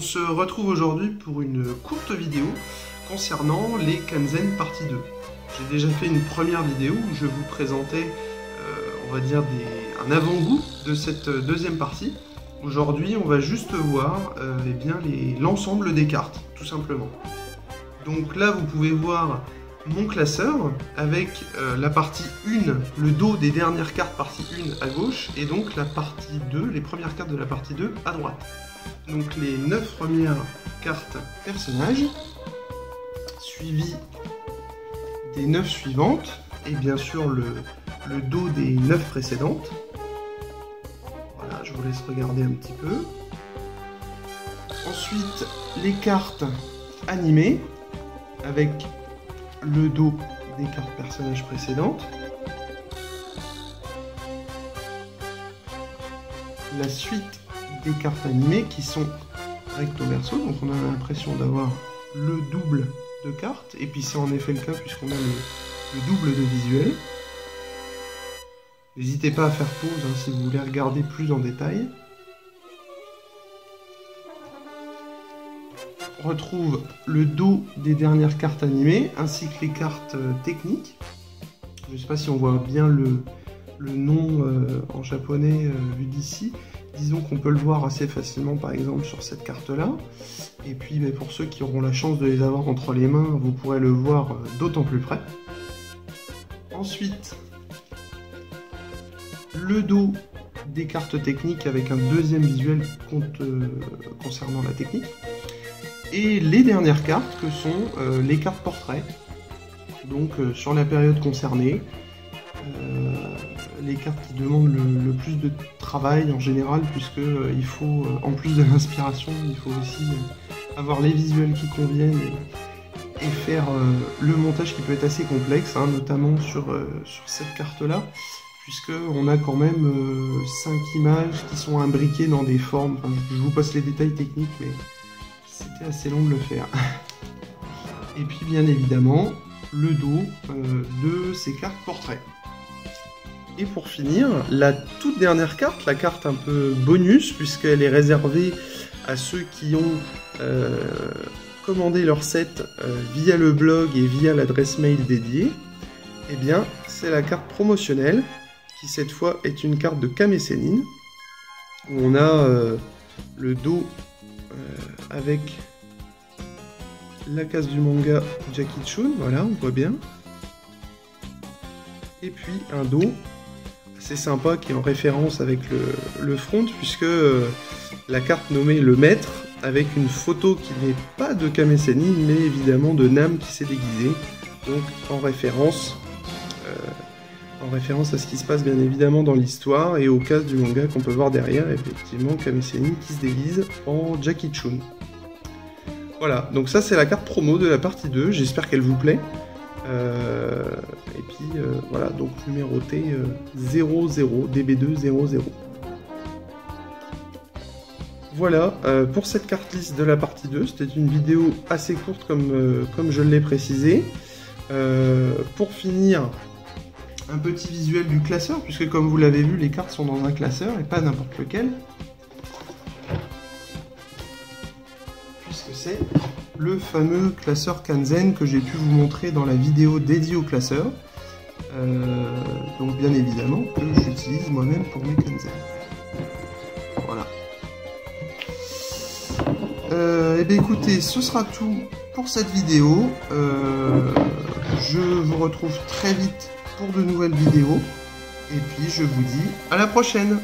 se retrouve aujourd'hui pour une courte vidéo concernant les Kanzen partie 2. J'ai déjà fait une première vidéo où je vous présentais, on va dire, un avant-goût de cette deuxième partie. Aujourd'hui, on va juste voir l'ensemble des cartes, tout simplement. Donc là, vous pouvez voir mon classeur avec la partie 1, le dos des dernières cartes partie 1 à gauche, et donc la partie 2, les premières cartes de la partie 2 à droite. Donc les 9 premières cartes personnages, suivies des 9 suivantes, et bien sûr le dos des 9 précédentes. Voilà, je vous laisse regarder un petit peu. Ensuite, les cartes animées, avec le dos des cartes personnages précédentes. La suite des cartes animées qui sont recto verso, donc on a l'impression d'avoir le double de cartes, et puis c'est en effet le cas puisqu'on a le double de visuel. N'hésitez pas à faire pause si vous voulez regarder plus en détail. On retrouve le dos des dernières cartes animées, ainsi que les cartes techniques. Je ne sais pas si on voit bien le nom en japonais vu d'ici. Disons qu'on peut le voir assez facilement par exemple sur cette carte-là. Et puis pour ceux qui auront la chance de les avoir entre les mains, vous pourrez le voir d'autant plus près. Ensuite, le dos des cartes techniques avec un deuxième visuel concernant la technique. Et les dernières cartes que sont les cartes portraits, donc sur la période concernée, les cartes qui demandent le plus de travail en général, puisque il faut, en plus de l'inspiration, il faut aussi avoir les visuels qui conviennent et faire le montage qui peut être assez complexe, notamment sur cette carte-là, puisqu'on a quand même 5 images qui sont imbriquées dans des formes. Enfin, je vous passe les détails techniques, mais c'était assez long de le faire. Et puis bien évidemment, le dos de ces cartes portraits. Et pour finir, la toute dernière carte, la carte un peu bonus, puisqu'elle est réservée à ceux qui ont commandé leur set via le blog et via l'adresse mail dédiée. Eh bien, c'est la carte promotionnelle, qui cette fois est une carte de Kame Sennin, où on a le dos avec la case du manga Jackie Chun, voilà, on voit bien. Et puis un dos assez sympa qui est en référence avec le front, puisque la carte nommée le maître, avec une photo qui n'est pas de Kame Sennin, mais évidemment de Nam qui s'est déguisé, donc en référence à ce qui se passe bien évidemment dans l'histoire et aux cases du manga qu'on peut voir derrière, effectivement Kame Sennin qui se déguise en Jackie Chun. Voilà, donc ça c'est la carte promo de la partie 2, j'espère qu'elle vous plaît. Et puis voilà, donc numéroté 00, DB2 00. Voilà pour cette carte liste de la partie 2, c'était une vidéo assez courte comme je l'ai précisé. Pour finir, un petit visuel du classeur, puisque comme vous l'avez vu, les cartes sont dans un classeur et pas n'importe lequel. Puisque c'est le fameux classeur Kanzen que j'ai pu vous montrer dans la vidéo dédiée au classeur. Donc bien évidemment que j'utilise moi-même pour mes Kanzen. Voilà. Et bien écoutez, ce sera tout pour cette vidéo. Je vous retrouve très vite pour de nouvelles vidéos. Et puis je vous dis à la prochaine!